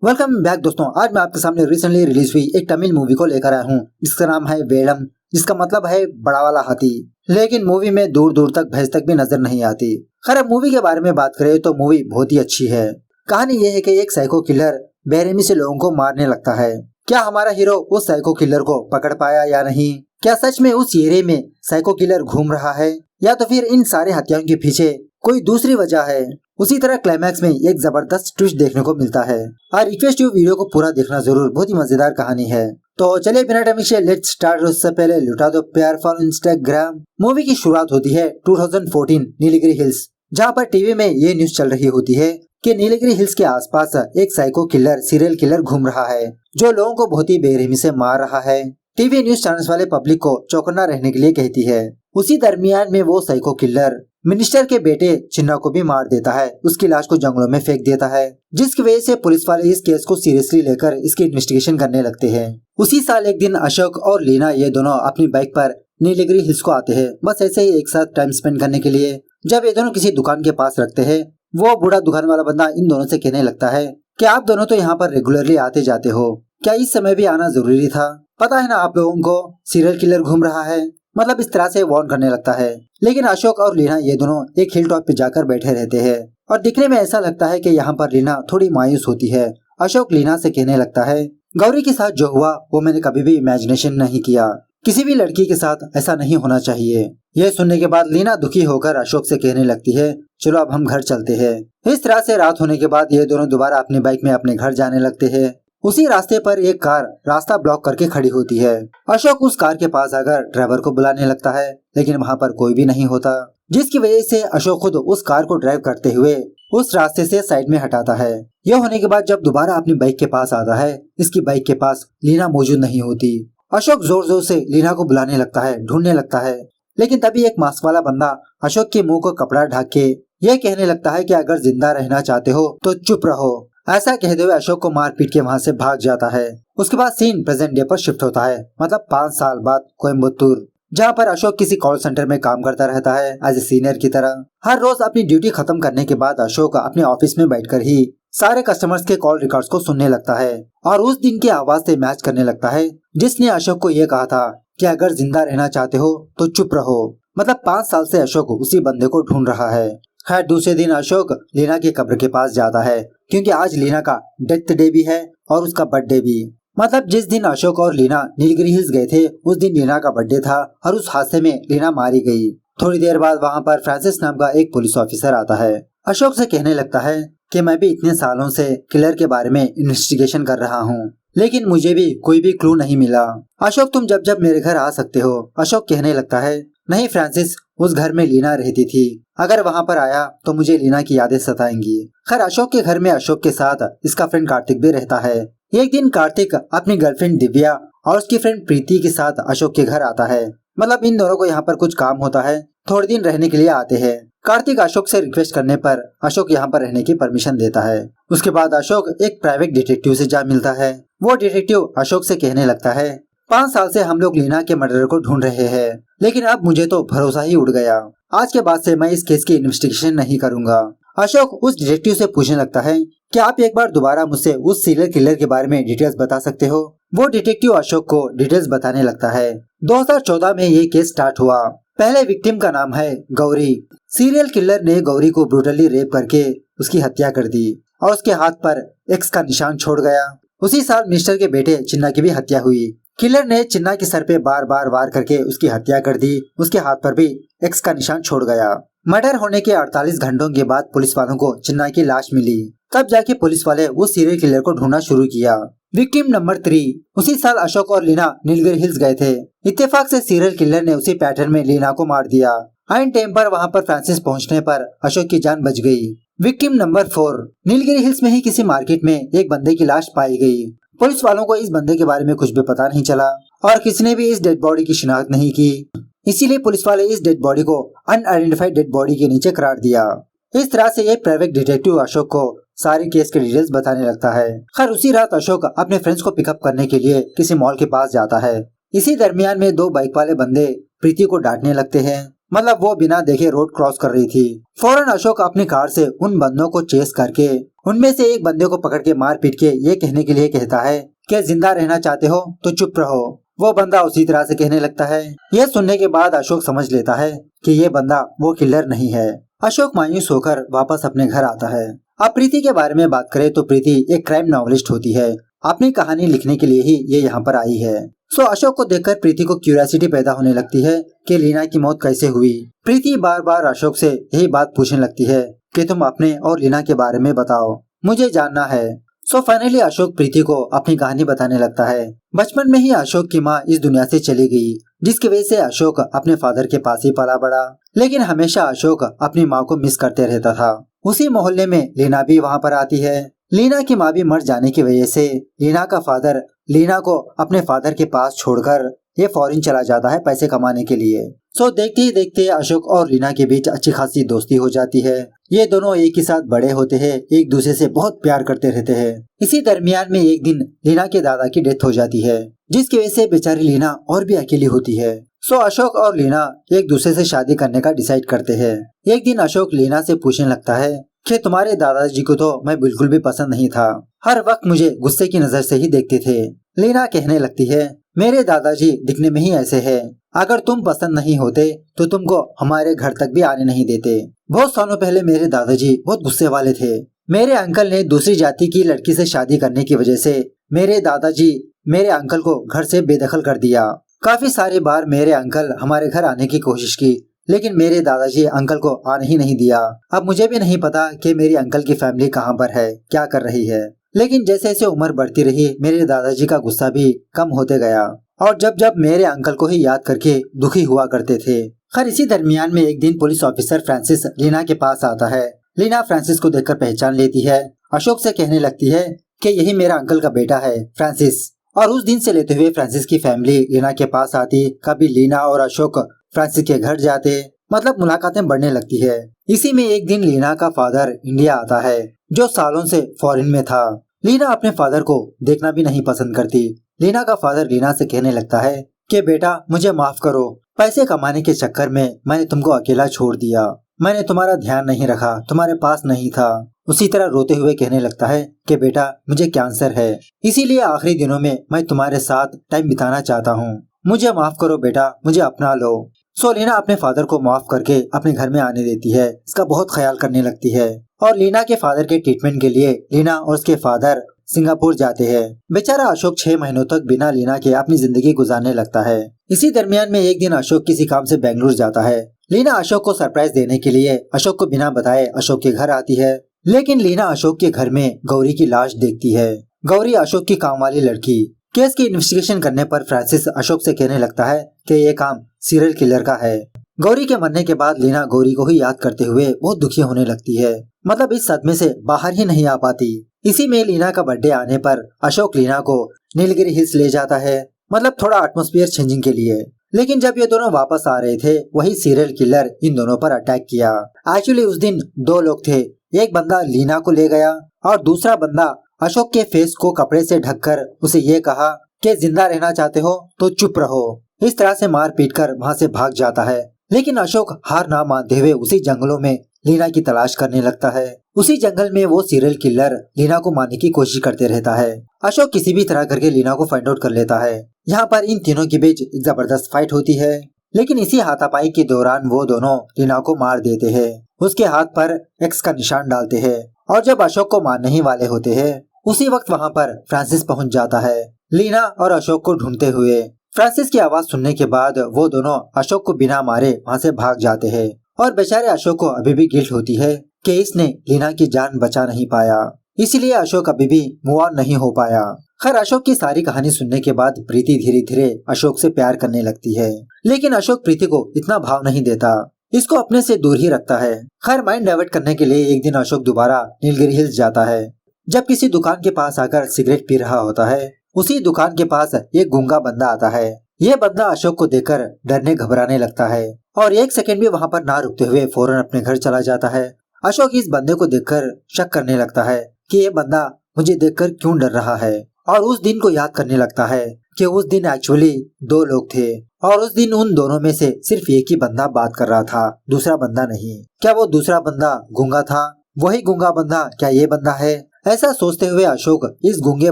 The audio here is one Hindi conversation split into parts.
वेलकम बैक दोस्तों। आज मैं आपके सामने रिसेंटली रिलीज हुई एक तमिल मूवी को लेकर आया हूँ जिसका नाम है वेलम, जिसका मतलब है बड़ा वाला हाथी। लेकिन मूवी में दूर दूर तक भैंस तक भी नजर नहीं आती। खैर, अब मूवी के बारे में बात करें तो मूवी बहुत ही अच्छी है। कहानी ये है कि एक साइको किलर बेरहमी से लोगों को मारने लगता है। क्या हमारा हीरो उस साइको किलर को पकड़ पाया या नहीं? क्या सच में उस एरिया में साइको किलर घूम रहा है या तो फिर इन सारे हत्याओं के पीछे कोई दूसरी वजह है? उसी तरह क्लाइमैक्स में एक जबरदस्त ट्विस्ट देखने को मिलता है। और रिक्वेस्ट यू वीडियो को पूरा देखना जरूर, बहुत ही मजेदार कहानी है। तो चलिए बिना टाइम वेस्ट लेट्स स्टार्ट। उससे पहले लुटा दो प्यार फॉर इंस्टाग्राम। मूवी की शुरुआत होती है 2014 नीलगिरी हिल्स, जहाँ पर टीवी में ये न्यूज चल रही होती है कि नीलगिरी हिल्स के आसपास एक साइको किलर सीरियल किलर घूम रहा है जो लोगों को बहुत ही बेरहमी से मार रहा है। टीवी न्यूज चैनल्स वाले पब्लिक को चौकन्ना रहने के लिए कहती है। उसी दरमियान में वो साइको किलर मिनिस्टर के बेटे चिन्ना को भी मार देता है, उसकी लाश को जंगलों में फेंक देता है, जिसकी वजह से पुलिस वाले इस केस को सीरियसली लेकर इसकी इन्वेस्टिगेशन करने लगते हैं। उसी साल एक दिन अशोक और लीना ये दोनों अपनी बाइक पर नीलगिरी हिल्स को आते हैं, बस ऐसे ही एक साथ टाइम स्पेंड करने के लिए। जब ये दोनों किसी दुकान के पास रखते हैं, वो बूढ़ा दुकान वाला बंदा इन दोनों से कहने लगता है कि आप दोनों तो यहाँ पर रेगुलरली आते जाते हो, क्या इस समय भी आना जरूरी था? पता है ना आप लोगों को सीरियल किलर घूम रहा है। मतलब इस तरह से वार्न करने लगता है। लेकिन अशोक और लीना ये दोनों एक हिल टॉप पे जाकर बैठे रहते हैं और दिखने में ऐसा लगता है कि यहाँ पर लीना थोड़ी मायूस होती है। अशोक लीना से कहने लगता है, गौरी के साथ जो हुआ वो मैंने कभी भी इमेजिनेशन नहीं किया, किसी भी लड़की के साथ ऐसा नहीं होना चाहिए। यह सुनने के बाद लीना दुखी होकर अशोक से कहने लगती है, चलो अब हम घर चलते हैं। इस तरह से रात होने के बाद ये दोनों दोबारा अपनी बाइक में अपने घर जाने लगते हैं। उसी रास्ते पर एक कार रास्ता ब्लॉक करके खड़ी होती है। अशोक उस कार के पास आकर ड्राइवर को बुलाने लगता है, लेकिन वहाँ पर कोई भी नहीं होता, जिसकी वजह से अशोक खुद उस कार को ड्राइव करते हुए उस रास्ते से साइड में हटाता है। यह होने के बाद जब दोबारा अपनी बाइक के पास आता है, इसकी बाइक के पास लीना मौजूद नहीं होती। अशोक जोर जोर से लीना को बुलाने लगता है, ढूंढने लगता है, लेकिन तभी एक मास्क वाला बंदा अशोक के मुंह को कपड़ा ढक के यह कहने लगता है कि अगर जिंदा रहना चाहते हो तो चुप रहो। ऐसा कहते हुए अशोक को मार पीट के वहाँ से भाग जाता है। उसके बाद सीन प्रेजेंट डे पर शिफ्ट होता है, मतलब 5 साल बाद कोयम्बतूर, जहाँ पर अशोक किसी कॉल सेंटर में काम करता रहता है एज ए सीनियर की तरह। हर रोज अपनी ड्यूटी खत्म करने के बाद अशोक अपने ऑफिस में बैठकर ही सारे कस्टमर्स के कॉल रिकॉर्ड्स को सुनने लगता है और उस दिन की आवाज से मैच करने लगता है जिसने अशोक को ये कहा था कि अगर जिंदा रहना चाहते हो तो चुप रहो। मतलब 5 साल से अशोक उसी बंदे को ढूंढ रहा है। खैर, दूसरे दिन अशोक लीना की कब्र के पास जाता है क्योंकि आज लीना का डेथ डे भी है और उसका बर्थडे भी। मतलब जिस दिन अशोक और लीना नीलगिरी हिल्स गए थे उस दिन लीना का बर्थडे था और उस हादसे में लीना मारी गई। थोड़ी देर बाद वहाँ पर फ्रांसिस नाम का एक पुलिस ऑफिसर आता है। अशोक से कहने लगता है कि मैं भी इतने सालों से किलर के बारे में इन्वेस्टिगेशन कर रहा हूँ, लेकिन मुझे भी कोई भी क्लू नहीं मिला। अशोक, तुम जब जब मेरे घर आ सकते हो। अशोक कहने लगता है, नहीं फ्रांसिस, उस घर में लीना रहती थी, अगर वहाँ पर आया तो मुझे लीना की यादें सताएंगी। खैर, अशोक के घर में अशोक के साथ इसका फ्रेंड कार्तिक भी रहता है। एक दिन कार्तिक अपनी गर्लफ्रेंड दिव्या और उसकी फ्रेंड प्रीति के साथ अशोक के घर आता है। मतलब इन दोनों को यहाँ पर कुछ काम होता है, थोड़े दिन रहने के लिए आते हैं। कार्तिक अशोक से रिक्वेस्ट करने पर अशोक यहाँ पर रहने की परमिशन देता है। उसके बाद अशोक एक प्राइवेट डिटेक्टिव से जा मिलता है। वो डिटेक्टिव अशोक से कहने लगता है, 5 साल से हम लोग लीना के मर्डर को ढूंढ रहे हैं, लेकिन अब मुझे तो भरोसा ही उड़ गया। आज के बाद से मैं इस केस की इन्वेस्टिगेशन नहीं करूंगा। अशोक उस डिटेक्टिव से पूछने लगता है कि आप एक बार दोबारा मुझसे उस सीरियल किलर के बारे में डिटेल्स बता सकते हो? वो डिटेक्टिव अशोक को डिटेल्स बताने लगता है। 2014 में ये केस स्टार्ट हुआ। पहले विक्टिम का नाम है गौरी। सीरियल किलर ने गौरी को ब्रूटली रेप करके उसकी हत्या कर दी और उसके हाथ पर एक्स का निशान छोड़ गया। उसी साल मिनिस्टर के बेटे चिन्ना की भी हत्या हुई। किलर ने चिन्ना के सर पे बार बार वार करके उसकी हत्या कर दी, उसके हाथ पर भी एक्स का निशान छोड़ गया। मर्डर होने के 48 घंटों के बाद पुलिस वालों को चिन्ना की लाश मिली, तब जाके पुलिस वाले उस सीरियल किलर को ढूंढना शुरू किया। Victim number 3। उसी साल अशोक और लीना नीलगिरी हिल्स गए थे। इत्तेफाक से सीरियल किलर ने उसी पैटर्न में लीना को मार दिया। आइन टाइम पर वहाँ पर फ्रांसिस पहुँचने पर अशोक की जान बच गई। Victim number 4। नीलगिरी हिल्स में ही किसी मार्केट में एक बंदे की लाश पाई गई। पुलिस वालों को इस बंदे के बारे में कुछ भी पता नहीं चला और किसी ने भी इस डेड बॉडी की शिनाख्त नहीं की, इसीलिए पुलिस वाले इस डेड बॉडी को अनआइडेंटिफाइड डेड बॉडी के नीचे करार दिया। इस तरह से एक प्राइवेट डिटेक्टिव अशोक को सारे केस के डिटेल्स बताने लगता है। खैर, उसी रात अशोक अपने फ्रेंड्स को पिकअप करने के लिए किसी मॉल के पास जाता है। इसी दरमियान में 2 बाइक वाले बंदे प्रीति को डांटने लगते हैं। मतलब वो बिना देखे रोड क्रॉस कर रही थी। फौरन अशोक अपनी कार से उन बंदों को चेस करके उनमें से एक बंदे को पकड़ के मार पीट के ये कहने के लिए कहता है कि जिंदा रहना चाहते हो तो चुप रहो। वो बंदा उसी तरह से कहने लगता है। यह सुनने के बाद अशोक समझ लेता है कि ये बंदा वो किलर नहीं है। अशोक मायूस होकर वापस अपने घर आता है। अब प्रीति के बारे में बात करें तो प्रीति एक क्राइम नॉवेलिस्ट होती है। अपनी कहानी लिखने के लिए ही ये यहाँ पर आई है। सो अशोक को देखकर प्रीति को क्यूरियोसिटी पैदा होने लगती है कि लीना की मौत कैसे हुई। प्रीति बार बार अशोक से यही बात पूछने लगती है कि तुम अपने और लीना के बारे में बताओ, मुझे जानना है। सो फाइनली अशोक प्रीति को अपनी कहानी बताने लगता है। बचपन में ही अशोक की माँ इस दुनिया से चली गई, जिसकी वजह से अशोक अपने फादर के पास ही पला बड़ा। लेकिन हमेशा अशोक अपनी माँ को मिस करते रहता था। उसी मोहल्ले में लीना भी वहाँ पर आती है। लीना की माँ भी मर जाने की वजह से लीना का फादर लीना को अपने फादर के पास छोड़कर ये फॉरेन चला जाता है पैसे कमाने के लिए। सो देखते ही देखते अशोक और लीना के बीच अच्छी खासी दोस्ती हो जाती है। ये दोनों एक ही साथ बड़े होते हैं, एक दूसरे से बहुत प्यार करते रहते हैं। इसी दरमियान में एक दिन लीना के दादा की डेथ हो जाती है, जिसकी वजह से बेचारी लीना और भी अकेली होती है। सो अशोक और लीना एक दूसरे से शादी करने का डिसाइड करते हैं। एक दिन अशोक लीना से पूछने लगता है कि तुम्हारे दादाजी को तो मैं बिल्कुल भी पसंद नहीं था, हर वक्त मुझे गुस्से की नजर से ही देखते थे। लीना कहने लगती है, मेरे दादाजी दिखने में ही ऐसे हैं, अगर तुम पसंद नहीं होते तो तुमको हमारे घर तक भी आने नहीं देते। बहुत सालों पहले मेरे दादाजी बहुत गुस्से वाले थे। मेरे अंकल ने दूसरी जाति की लड़की से शादी करने की वजह से मेरे दादाजी मेरे अंकल को घर से बेदखल कर दिया। काफी सारी बार मेरे अंकल हमारे घर आने की कोशिश की, लेकिन मेरे दादाजी अंकल को आने ही नहीं दिया। अब मुझे भी नहीं पता कि मेरी अंकल की फैमिली कहाँ पर है, क्या कर रही है। लेकिन जैसे जैसे उम्र बढ़ती रही मेरे दादाजी का गुस्सा भी कम होते गया और जब जब मेरे अंकल को ही याद करके दुखी हुआ करते थे। खैर इसी दरमियान में एक दिन पुलिस ऑफिसर फ्रांसिस लीना के पास आता है। लीना फ्रांसिस को देखकर पहचान लेती है। अशोक से कहने लगती है कि यही मेरा अंकल का बेटा है फ्रांसिस। और उस दिन से लेते हुए फ्रांसिस की फैमिली लीना के पास आती। कभी लीना और अशोक फ्रांसिस के घर जाते, मतलब मुलाकातें बढ़ने लगती है। इसी में एक दिन लीना का फादर इंडिया आता है, जो सालों से फॉरेन में था। लीना अपने फादर को देखना भी नहीं पसंद करती। लीना का फादर लीना से कहने लगता है कि बेटा मुझे माफ करो, पैसे कमाने के चक्कर में मैंने तुमको अकेला छोड़ दिया, मैंने तुम्हारा ध्यान नहीं रखा, तुम्हारे पास नहीं था। उसी तरह रोते हुए कहने लगता है कि बेटा मुझे कैंसर है, इसीलिए आखिरी दिनों में मैं तुम्हारे साथ टाइम बिताना चाहता हूँ, मुझे माफ करो बेटा, मुझे अपना लो। सो लीना अपने फादर को माफ करके अपने घर में आने देती है। इसका बहुत ख्याल करने लगती है और लीना के फादर के ट्रीटमेंट के लिए लीना और उसके फादर सिंगापुर जाते हैं। बेचारा अशोक 6 महीनों तक बिना लीना के अपनी जिंदगी गुजारने लगता है। इसी दरमियान में एक दिन अशोक किसी काम से बेंगलुरु जाता है। लीना अशोक को सरप्राइज देने के लिए अशोक को बिना बताए अशोक के घर आती है। लेकिन लीना अशोक के घर में गौरी की लाश देखती है। गौरी अशोक की काम वाली लड़की। केस की इन्वेस्टिगेशन करने पर फ्रांसिस अशोक से कहने लगता है कि ये काम सीरियल किलर का है। गौरी के मरने के बाद लीना गौरी को ही याद करते हुए बहुत दुखी होने लगती है, मतलब इस सदमे से बाहर ही नहीं आ पाती। इसी में लीना का बर्थडे आने पर अशोक लीना को नीलगिरी हिल्स ले जाता है, मतलब थोड़ा एटमॉस्फेयर चेंजिंग के लिए। लेकिन जब ये दोनों वापस आ रहे थे वही सीरियल किलर इन दोनों पर अटैक किया। एक्चुअली उस दिन 2 लोग थे, एक बंदा लीना को ले गया और दूसरा बंदा अशोक के फेस को कपड़े से ढककर उसे ये कहा कि जिंदा रहना चाहते हो तो चुप रहो। इस तरह से मार पीट कर वहाँ से भाग जाता है। लेकिन अशोक हार ना मानते हुए उसी जंगलों में लीना की तलाश करने लगता है। उसी जंगल में वो सीरियल किलर लीना को मारने की कोशिश करते रहता है। अशोक किसी भी तरह करके लीना को फाइंड आउट कर लेता है। यहाँ पर इन तीनों के बीच एक जबरदस्त फाइट होती है, लेकिन इसी हाथापाई के दौरान वो दोनों लीना को मार देते हैं। उसके हाथ पर एक्स का निशान डालते हैं और जब अशोक को मारने ही वाले होते हैं उसी वक्त वहाँ पर फ्रांसिस पहुँच जाता है, लीना और अशोक को ढूंढते हुए। फ्रांसिस की आवाज सुनने के बाद वो दोनों अशोक को बिना मारे वहाँ से भाग जाते हैं और बेचारे अशोक को अभी भी गिल्ट होती है कि इसने लीना की जान बचा नहीं पाया, इसलिए अशोक अभी भी मूव ऑन नहीं हो पाया। खैर अशोक की सारी कहानी सुनने के बाद प्रीति धीरे धीरे अशोक से प्यार करने लगती है, लेकिन अशोक प्रीति को इतना भाव नहीं देता, इसको अपने से दूर ही रखता है। खैर माइंड डाइवर्ट करने के लिए एक दिन अशोक दोबारा नीलगिरी हिल्स जाता है। जब किसी दुकान के पास आकर सिगरेट पी रहा होता है, उसी दुकान के पास एक गूंगा बंदा आता है। ये बंदा अशोक को देखकर डरने घबराने लगता है और 1 सेकंड भी वहाँ पर ना रुकते हुए फौरन अपने घर चला जाता है। अशोक इस बंदे को देखकर शक करने लगता है कि ये बंदा मुझे देखकर क्यों डर रहा है और उस दिन को याद करने लगता है कि उस दिन एक्चुअली 2 लोग थे और उस दिन उन दोनों में से सिर्फ एक ही बंदा बात कर रहा था, दूसरा बंदा नहीं। क्या वो दूसरा बंदा गूंगा था? वही गूंगा बंदा क्या ये बंदा है? ऐसा सोचते हुए अशोक इस गूंगे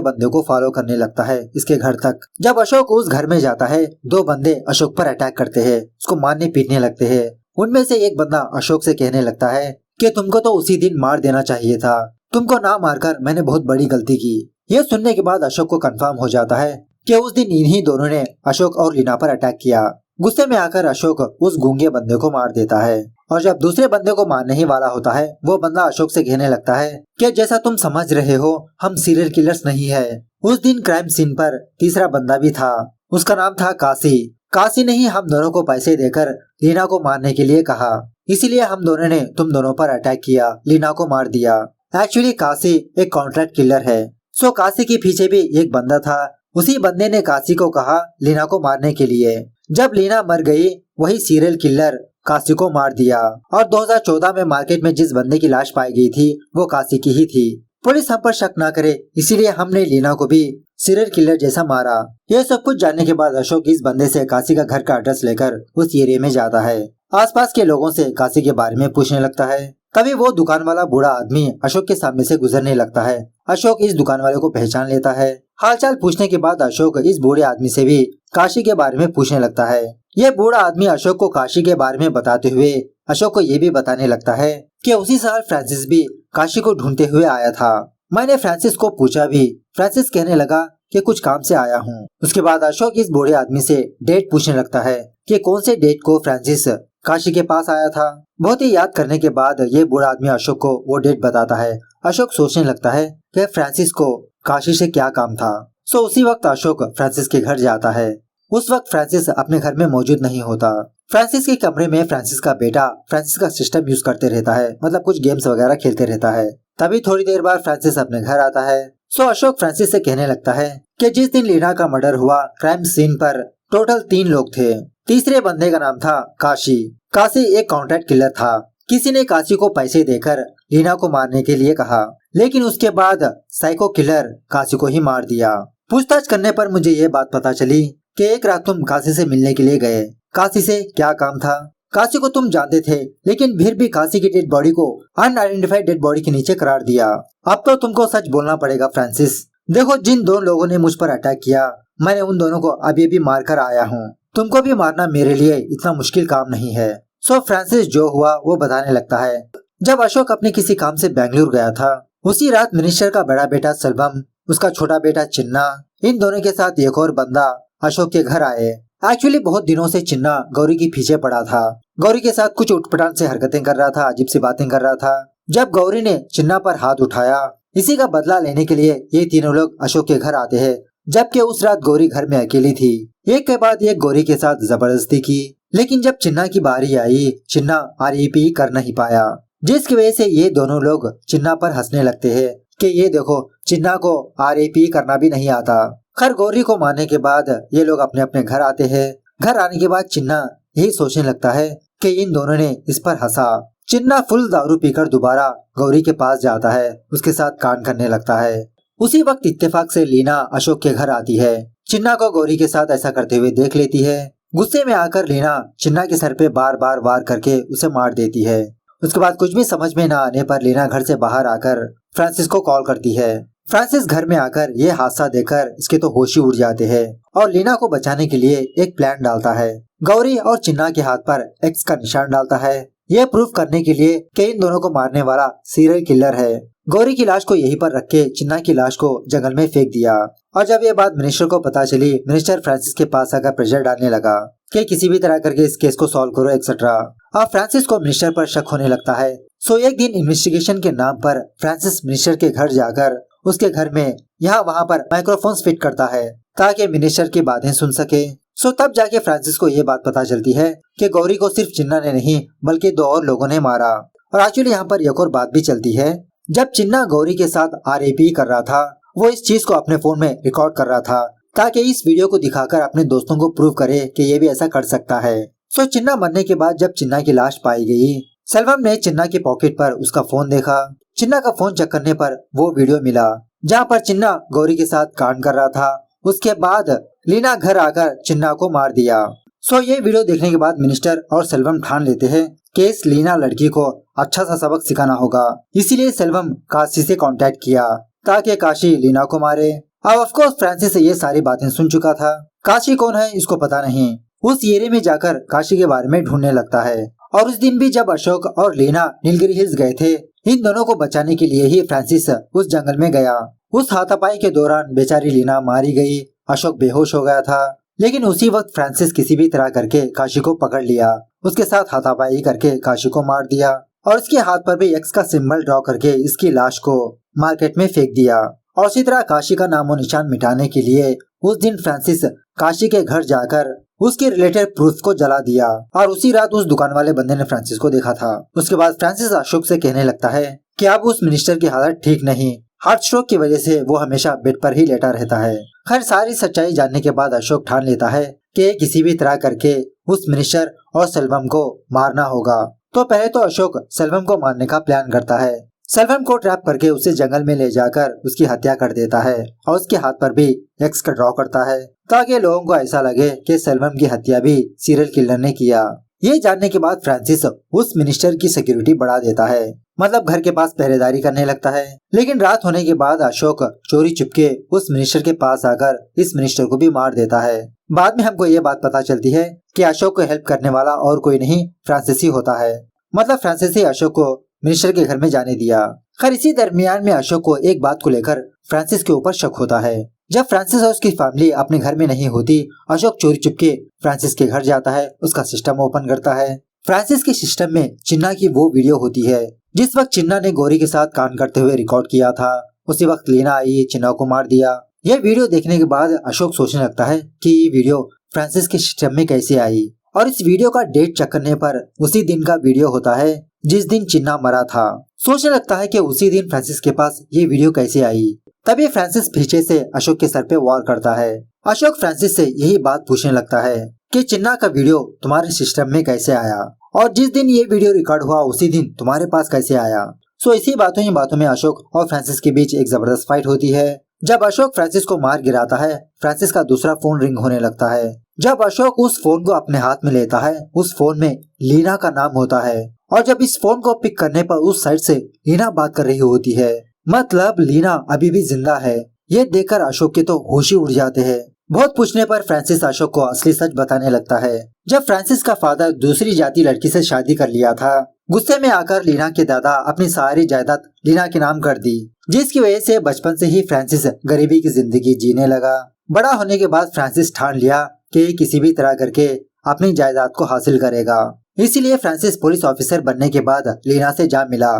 बंदे को फॉलो करने लगता है इसके घर तक। जब अशोक उस घर में जाता है, दो बंदे अशोक पर अटैक करते हैं, उसको मारने पीटने लगते हैं। उनमें से एक बंदा अशोक से कहने लगता है कि तुमको तो उसी दिन मार देना चाहिए था, तुमको ना मारकर मैंने बहुत बड़ी गलती की। ये सुनने के बाद अशोक को कंफर्म हो जाता है कि उस दिन इन्हीं दोनों ने अशोक और लीना पर अटैक किया। गुस्से में आकर अशोक उस गूंगे बंदे को मार देता है और जब दूसरे बंदे को मारने ही वाला होता है, वो बंदा अशोक से कहने लगता है कि जैसा तुम समझ रहे हो हम सीरियल किलर्स नहीं है। उस दिन क्राइम सीन पर तीसरा बंदा भी था, उसका नाम था काशी। काशी ने ही हम दोनों को पैसे देकर लीना को मारने के लिए कहा, इसीलिए हम दोनों ने तुम दोनों पर अटैक किया, लीना को मार दिया। एक्चुअली काशी एक कॉन्ट्रैक्ट किलर है। सो काशी के पीछे भी एक बंदा था, उसी बंदे ने काशी को कहा लीना को मारने के लिए। जब लीना मर गई, वही सीरियल किलर काशी को मार दिया और 2014 में मार्केट में जिस बंदे की लाश पाई गई थी वो काशी की ही थी। पुलिस हम पर शक न करे इसीलिए हमने लीना को भी सीरियल किलर जैसा मारा। ये सब कुछ जानने के बाद अशोक इस बंदे से काशी का घर का एड्रेस लेकर उस एरिया में जाता है। आसपास के लोगों से काशी के बारे में पूछने लगता है। तभी वो दुकान वाला बूढ़ा आदमी अशोक के सामने से गुजरने लगता है। अशोक इस दुकान वाले को पहचान लेता है। हालचाल पूछने के बाद अशोक इस बूढ़े आदमी से भी काशी के बारे में पूछने लगता है। ये बूढ़ा आदमी अशोक को काशी के बारे में बताते हुए अशोक को ये भी बताने लगता है कि उसी साल फ्रांसिस भी काशी को ढूंढते हुए आया था। मैंने फ्रांसिस को पूछा भी, फ्रांसिस कहने लगा कि कुछ काम से आया हूँ। उसके बाद अशोक इस बूढ़े आदमी से डेट पूछने लगता है कि कौन से डेट को फ्रांसिस काशी के पास आया था। बहुत ही याद करने के बाद ये बूढ़ा आदमी अशोक को वो डेट बताता है। अशोक सोचने लगता है कि फ्रांसिस को काशी से क्या काम था। सो उसी वक्त अशोक फ्रांसिस के घर जाता है। उस वक्त फ्रांसिस अपने घर में मौजूद नहीं होता। फ्रांसिस के कमरे में फ्रांसिस का बेटा फ्रांसिस का सिस्टम यूज करते रहता है, मतलब कुछ गेम्स वगैरह खेलते रहता है। तभी थोड़ी देर बाद फ्रांसिस अपने घर आता है। सो अशोक फ्रांसिस से कहने लगता है कि जिस दिन लीना का मर्डर हुआ क्राइम सीन पर टोटल 3 लोग थे। तीसरे बंदे का नाम था काशी। काशी एक कॉन्ट्रैक्ट किलर था। किसी ने काशी को पैसे देकर लीना को मारने के लिए कहा, लेकिन उसके बाद साइको किलर काशी को ही मार दिया। पूछताछ करने पर मुझे ये बात पता चली कि एक रात तुम काशी से मिलने के लिए गए। काशी से क्या काम था? काशी को तुम जानते थे, लेकिन फिर भी काशी की डेड बॉडी को अनआइडेंटिफाइड डेड बॉडी के नीचे करार दिया। अब तो तुमको सच बोलना पड़ेगा फ्रांसिस। देखो, जिन 2 लोगों ने मुझ पर अटैक किया, मैंने उन दोनों को अभी भी मार कर आया हूँ। तुमको भी मारना मेरे लिए इतना मुश्किल काम नहीं है। सो फ्रांसिस जो हुआ वो बताने लगता है। जब अशोक अपने किसी काम से बेंगलुरु गया था, उसी रात मिनिस्टर का बड़ा बेटा सेल्वम, उसका छोटा बेटा चिन्ना, इन दोनों के साथ एक और बंदा अशोक के घर आए। एक्चुअली बहुत दिनों से चिन्ना गौरी के पीछे पड़ा था। गौरी के साथ कुछ उठपटांग से हरकतें कर रहा था, अजीब सी बातें कर रहा था। जब गौरी ने चिन्ना पर हाथ उठाया, इसी का बदला लेने के लिए ये तीनों लोग अशोक के घर आते हैं। जबकि उस रात गौरी घर में अकेली थी। एक के बाद एक गौरी के साथ जबरदस्ती की, लेकिन जब चिन्ना की बारी आई, चिन्ना RIP कर नहीं पाया, जिसकी वजह से ये दोनों लोग चिन्ना पर हंसने लगते हैं कि ये देखो, चिन्ना को RIP करना भी नहीं आता। खैर, गौरी को मारने के बाद ये लोग अपने अपने घर आते हैं। घर आने के बाद चिन्ना यही सोचने लगता है कि इन दोनों ने इस पर हंसा। चिन्ना फुल दारू पीकर दोबारा गौरी के पास जाता है, उसके साथ कांड करने लगता है। उसी वक्त इत्तेफाक से लीना अशोक के घर आती है। चिन्ना को गौरी के साथ ऐसा करते हुए देख लेती है। गुस्से में आकर लीना चिन्ना के सर पे बार बार वार करके उसे मार देती है। उसके बाद कुछ भी समझ में न आने पर लीना घर से बाहर आकर फ्रांसिस को कॉल करती है। फ्रांसिस घर में आकर ये हादसा देखकर इसके तो होश ही उड़ जाते हैं और लीना को बचाने के लिए एक प्लान डालता है। गौरी और चिन्ना के हाथ पर X का निशान डालता है, यह प्रूफ करने के लिए कि इन दोनों को मारने वाला सीरियल किलर है। गौरी की लाश को यहीं पर रख के चिन्ना की लाश को जंगल में फेंक दिया। और जब ये बात मिनिस्टर को पता चली, मिनिस्टर फ्रांसिस के पास आकर प्रेशर डालने लगा कि किसी भी तरह करके इस केस को सॉल्व करो एक्सेट्रा। अब फ्रांसिस को मिनिस्टर पर शक होने लगता है। सो एक दिन इन्वेस्टिगेशन के नाम पर फ्रांसिस मिनिस्टर के घर जाकर उसके घर में यहाँ वहाँ पर माइक्रोफोन्स फिट करता है ताकि मिनिस्टर की बातें सुन सके। सो तब जाके फ्रांसिस को ये बात पता चलती है कि गौरी को सिर्फ चिन्ना ने नहीं बल्कि 2 और लोगों ने मारा। और एक्चुअली यहाँ पर एक और बात भी चलती है। जब चिन्ना गौरी के साथ RIP कर रहा था, वो इस चीज को अपने फोन में रिकॉर्ड कर रहा था ताकि इस वीडियो को दिखाकर अपने दोस्तों को प्रूव करे कि ये भी ऐसा कर सकता है। सो चिन्ना मरने के बाद जब चिन्ना की लाश पाई गई, सेल्वम ने चिन्ना की पॉकेट पर उसका फोन देखा। चिन्ना का फोन चेक करने पर वो वीडियो मिला जहाँ पर चिन्ना गौरी के साथ कांड कर रहा था। उसके बाद लीना घर आकर चिन्ना को मार दिया। सो ये वीडियो देखने के बाद मिनिस्टर और सेल्वम ठान लेते हैं कि इस लीना लड़की को अच्छा सा सबक सिखाना होगा। इसीलिए सेल्वम काशी से कांटेक्ट किया ताकि काशी लीना को मारे। अब ऑफ कोर्स फ्रांसिस ये सारी बातें सुन चुका था। काशी कौन है इसको पता नहीं। उस एरिया में जाकर काशी के बारे में ढूंढने लगता है। और उस दिन भी जब अशोक और लीना नीलगिरी हिल्स गए थे, इन दोनों को बचाने के लिए ही फ्रांसिस उस जंगल में गया। उस हाथापाई के दौरान बेचारी लीना मारी गई। अशोक बेहोश हो गया था, लेकिन उसी वक्त फ्रांसिस किसी भी तरह करके काशी को पकड़ लिया। उसके साथ हाथापाई करके काशी को मार दिया और उसके हाथ पर भी एक्स का सिंबल ड्रॉ करके इसकी लाश को मार्केट में फेंक दिया। और उसी तरह काशी का नामो निशान मिटाने के लिए उस दिन फ्रांसिस काशी के घर जाकर उसके रिलेटेड प्रूफ को जला दिया। और उसी रात उस दुकान वाले बंदे ने फ्रांसिस को देखा था। उसके बाद फ्रांसिस अशोक से कहने लगता है कि अब उस मिनिस्टर की हालत ठीक नहीं, हार्ट स्ट्रोक की वजह से वो हमेशा बेड पर ही लेटा रहता है। खैर सारी सच्चाई जानने के बाद अशोक ठान लेता है कि किसी भी तरह करके उस मिनिस्टर और सेल्वम को मारना होगा। तो पहले तो अशोक सेल्वम को मारने का प्लान करता है। सेल्वम को ट्रैप करके उसे जंगल में ले जाकर उसकी हत्या कर देता है और उसके हाथ पर भी एक्स का ड्रॉ करता है ताकि लोगों को ऐसा लगे कि सेल्वम की हत्या भी सीरियल किलर ने किया। ये जानने के बाद फ्रांसिस उस मिनिस्टर की सिक्योरिटी बढ़ा देता है, मतलब घर के पास पहरेदारी करने लगता है। लेकिन रात होने के बाद अशोक चोरी चुपके उस मिनिस्टर के पास आकर इस मिनिस्टर को भी मार देता है। बाद में हमको ये बात पता चलती है कि अशोक को हेल्प करने वाला और कोई नहीं फ्रांसिस ही होता है, मतलब फ्रांसिस ही अशोक को मिनिस्टर के घर में जाने दिया। खैर इसी दरमियान में अशोक को एक बात को लेकर फ्रांसिस के ऊपर शक होता है। जब फ्रांसिस और उसकी फैमिली अपने घर में नहीं होती, अशोक चोरी चुपके फ्रांसिस के घर जाता है, उसका सिस्टम ओपन करता है। फ्रांसिस के सिस्टम में चिन्ना की वो वीडियो होती है जिस वक्त चिन्ना ने गौरी के साथ कांड करते हुए रिकॉर्ड किया था। उसी वक्त लीना आई, चिन्ना को मार दिया। यह वीडियो देखने के बाद अशोक सोचने लगता है कि ये वीडियो फ्रांसिस के सिस्टम में कैसे आई, और इस वीडियो का डेट चेक करने पर उसी दिन का वीडियो होता है जिस दिन चिन्ना मरा था। सोचने लगता है कि उसी दिन फ्रांसिस के पास ये वीडियो कैसे आई। तभी फ्रांसिस पीछे से अशोक के सर पे वार करता है। अशोक फ्रांसिस से यही बात पूछने लगता है कि चिन्ना का वीडियो तुम्हारे सिस्टम में कैसे आया, और जिस दिन ये वीडियो रिकॉर्ड हुआ उसी दिन तुम्हारे पास कैसे आया। सो इसी बातों में अशोक और फ्रांसिस के बीच एक जबरदस्त फाइट होती है। जब अशोक फ्रांसिस को मार गिराता है, फ्रांसिस का दूसरा फोन रिंग होने लगता है। जब अशोक उस फोन को अपने हाथ में लेता है, उस फोन में लीना का नाम होता है, और जब इस फोन को पिक करने पर उस साइड से लीना बात कर रही होती है, मतलब लीना अभी भी जिंदा है। ये देखकर अशोक के तो होश ही उड़ जाते हैं। बहुत पूछने पर फ्रांसिस अशोक को असली सच बताने लगता है। जब फ्रांसिस का फादर दूसरी जाति लड़की से शादी कर लिया था, गुस्से में आकर लीना के दादा अपनी सारी जायदाद लीना के नाम कर दी, जिसकी वजह से बचपन से ही फ्रांसिस गरीबी की जिंदगी जीने लगा। बड़ा होने के बाद फ्रांसिस ठान लिया कि किसी भी तरह करके अपनी जायदाद को हासिल करेगा। इसीलिए फ्रांसिस पुलिस ऑफिसर बनने के बाद लीना से जा मिला,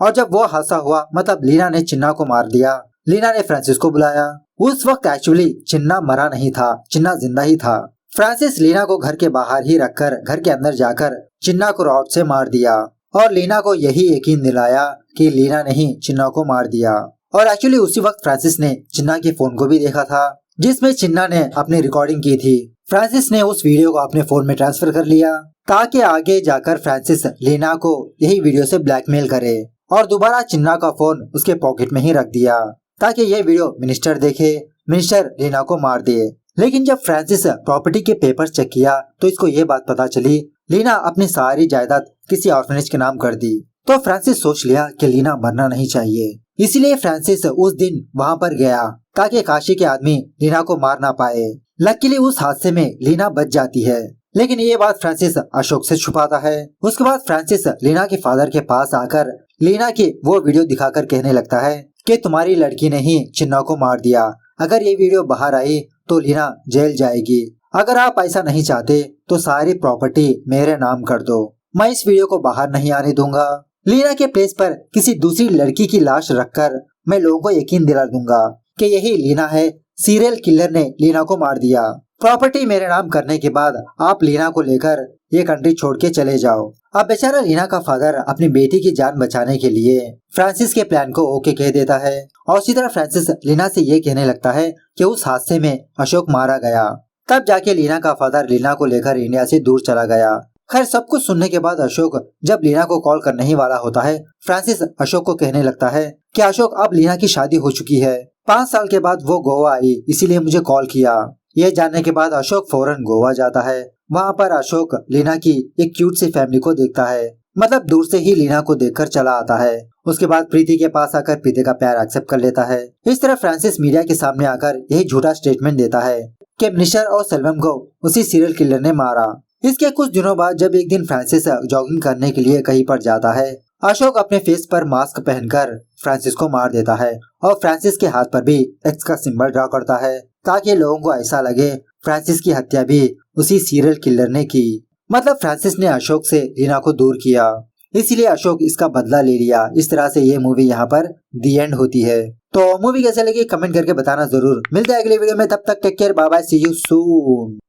और जब वो हादसा हुआ, मतलब लीना ने चिन्ना को मार दिया, लीना ने फ्रांसिस को बुलाया। उस वक्त एक्चुअली चिन्ना मरा नहीं था, चिन्ना जिंदा ही था। फ्रांसिस लीना को घर के बाहर ही रखकर घर के अंदर जाकर चिन्ना को रॉड से मार दिया, और लीना को यही यकीन दिलाया कि लीना ने ही चिन्ना को मार दिया। और एक्चुअली उसी वक्त फ्रांसिस ने चिन्ना के फोन को भी देखा था जिसमें चिन्ना ने अपनी रिकॉर्डिंग की थी। फ्रांसिस ने उस वीडियो को अपने फोन में ट्रांसफर कर लिया ताकि आगे जाकर फ्रांसिस लीना को यही वीडियो से ब्लैकमेल करे, और दोबारा चिन्ना का फोन उसके पॉकेट में ही रख दिया ताकि ये वीडियो मिनिस्टर देखे, मिनिस्टर लीना को मार दे। लेकिन जब फ्रांसिस प्रॉपर्टी के पेपर चेक किया तो इसको ये बात पता चली लीना अपनी सारी जायदाद किसी ऑर्फनेज के नाम कर दी। तो फ्रांसिस सोच लिया कि लीना मरना नहीं चाहिए, इसीलिए फ्रांसिस उस दिन वहाँ पर गया ताकि काशी के आदमी लीना को मार ना पाए। लकीली उस हादसे में लीना बच जाती है, लेकिन ये बात फ्रांसिस अशोक से छुपाता है। उसके बाद फ्रांसिस लीना के फादर के पास आकर लीना की वो वीडियो दिखाकर कहने लगता है कि तुम्हारी लड़की ने ही चिन्ना को मार दिया, अगर ये वीडियो बाहर आई तो लीना जेल जाएगी। अगर आप ऐसा नहीं चाहते तो सारी प्रॉपर्टी मेरे नाम कर दो, मैं इस वीडियो को बाहर नहीं आने दूंगा। लीना के प्लेस पर किसी दूसरी लड़की की लाश रखकर मैं लोगों को यकीन दिला दूंगा कि यही लीना है, सीरियल किलर ने लीना को मार दिया। प्रॉपर्टी मेरे नाम करने के बाद आप लीना को लेकर ये कंट्री छोड़ के चले जाओ। अब बेचारा लीना का फादर अपनी बेटी की जान बचाने के लिए फ्रांसिस के प्लान को ओके कह देता है, और उसी तरह फ्रांसिस लीना से ये कहने लगता है कि उस हादसे में अशोक मारा गया। तब जाके लीना का फादर लीना को लेकर इंडिया से दूर चला गया। खैर सब कुछ सुनने के बाद अशोक जब लीना को कॉल करने ही वाला होता है, फ्रांसिस अशोक को कहने लगता है कि अशोक अब लीना की शादी हो चुकी है, 5 साल के बाद वो गोवा आई इसीलिए मुझे कॉल किया। ये जानने के बाद अशोक फौरन गोवा जाता है। वहाँ पर अशोक लीना की एक क्यूट सी फैमिली को देखता है मतलब दूर से ही लीना को देखकर चला आता है। उसके बाद प्रीति के पास आकर प्रीति का प्यार एक्सेप्ट कर लेता है। इस तरह फ्रांसिस मीडिया के सामने आकर यही झूठा स्टेटमेंट देता है कि मिनिस्टर और सेल्वम को उसी सीरियल किलर ने मारा। इसके कुछ दिनों बाद जब एक दिन फ्रांसिस जॉगिंग करने के लिए कहीं पर जाता है, अशोक अपने फेस पर मास्क पहनकर फ्रांसिस को मार देता है और फ्रांसिस के हाथ पर भी एक्स का सिंबल ड्रॉ करता है ताकि लोगों को ऐसा लगे फ्रांसिस की हत्या भी उसी सीरियल किलर ने की। मतलब फ्रांसिस ने अशोक से लीना को दूर किया, इसीलिए अशोक इसका बदला ले लिया। इस तरह से ये मूवी यहाँ पर दी एंड होती है। तो मूवी कैसे लगी कमेंट करके बताना जरूर। मिलते हैं अगले वीडियो में, तब तक take care, bye bye, see you soon.